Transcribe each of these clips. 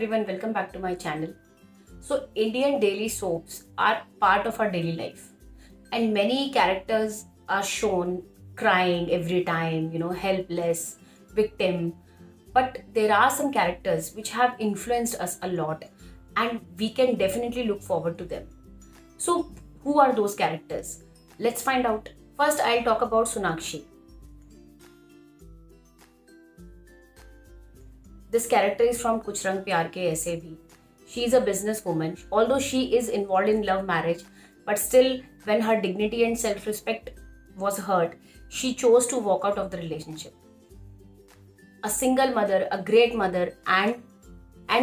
everyone, welcome back to my channel. So Indian daily soaps are part of our daily life, and many characters are shown crying every time, helpless, victim. But there are some characters which have influenced us a lot, and we can definitely look forward to them. So who are those characters? Let's find out. First, I'll talk about Sonakshi. This character is from Kuch Rang Pyar Ke Aise Bhi. She is a businesswoman. Although she is involved in love marriage, but still, when her dignity and self-respect was hurt, she chose to walk out of the relationship. A single mother, a great mother, and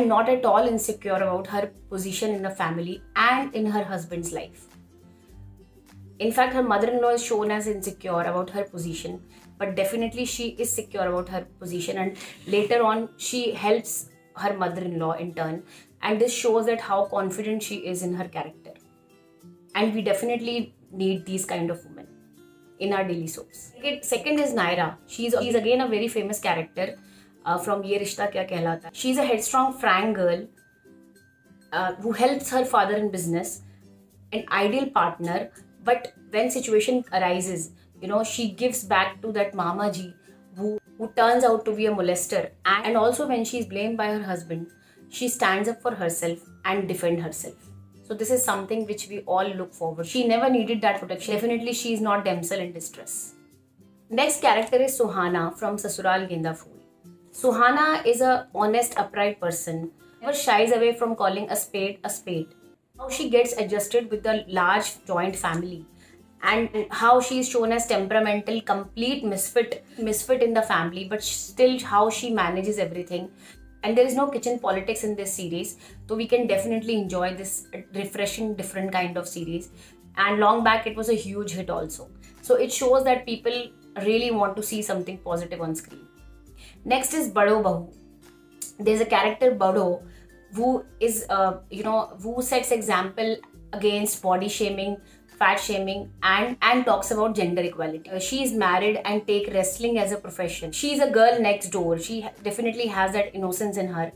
not at all insecure about her position in the family and in her husband's life. In fact, her mother-in-law is shown as insecure about her position, but definitely she is secure about her position, and later on she helps her mother-in-law in turn, and this shows that how confident she is in her character. And we definitely need these kind of women in our daily soaps. Second is Naira. She's again a very famous character from Ye Rishta Kya Kehlata. She's a headstrong, frank girl who helps her father in business, an ideal partner. But when situation arises, she gives back to that Mama Ji who turns out to be a molester. And also when she is blamed by her husband, she stands up for herself and defends herself. So this is something which we all look forward. She never needed that protection. Definitely she is not damsel in distress. Next character is Suhana from Sasural Genda Phool. Suhana is a honest, upright person. Never shies away from calling a spade a spade. How she gets adjusted with the large joint family, and how she is shown as temperamental, complete misfit in the family, but still how she manages everything. And there is no kitchen politics in this series, so we can definitely enjoy this refreshing, different kind of series. And long back it was a huge hit also, so it shows that people really want to see something positive on screen. Next is Bado Bahu. There's a character Bado who is who sets example against body shaming, fat shaming, and talks about gender equality. She is married and take wrestling as a profession. She is a girl next door. She definitely has that innocence in her,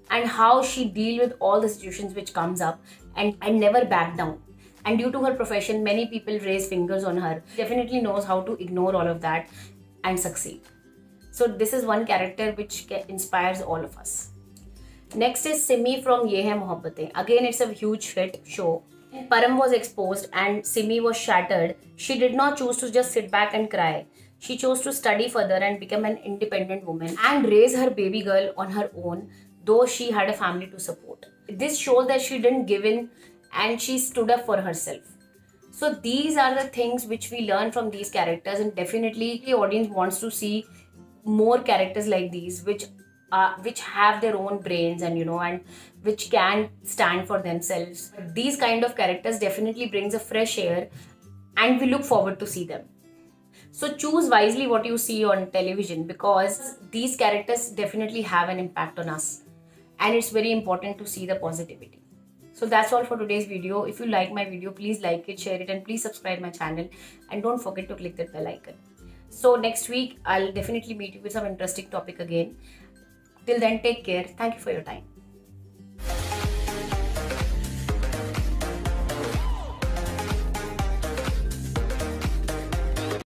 and how she deal with all the situations which comes up and never back down. And due to her profession, many people raise fingers on her. Definitely knows how to ignore all of that and succeed. So this is one character which inspires all of us. Next is Simi from Ye Hai Mohabbatein. Again, it's a huge hit show. Param was exposed and Simi was shattered. She did not choose to just sit back and cry. She chose to study further and become an independent woman and raise her baby girl on her own, though she had a family to support. This shows that she didn't give in and she stood up for herself. So these are the things which we learn from these characters, and definitely the audience wants to see more characters like these which have their own brains and which can stand for themselves. These kind of characters definitely brings a fresh air, and we look forward to see them. So choose wisely what you see on television, because these characters definitely have an impact on us, and it's very important to see the positivity. So that's all for today's video. If you like my video, please like it, share it, and please subscribe my channel, and don't forget to click that bell icon. So next week I'll definitely meet you with some interesting topic again. Till then, take care. Thank you for your time.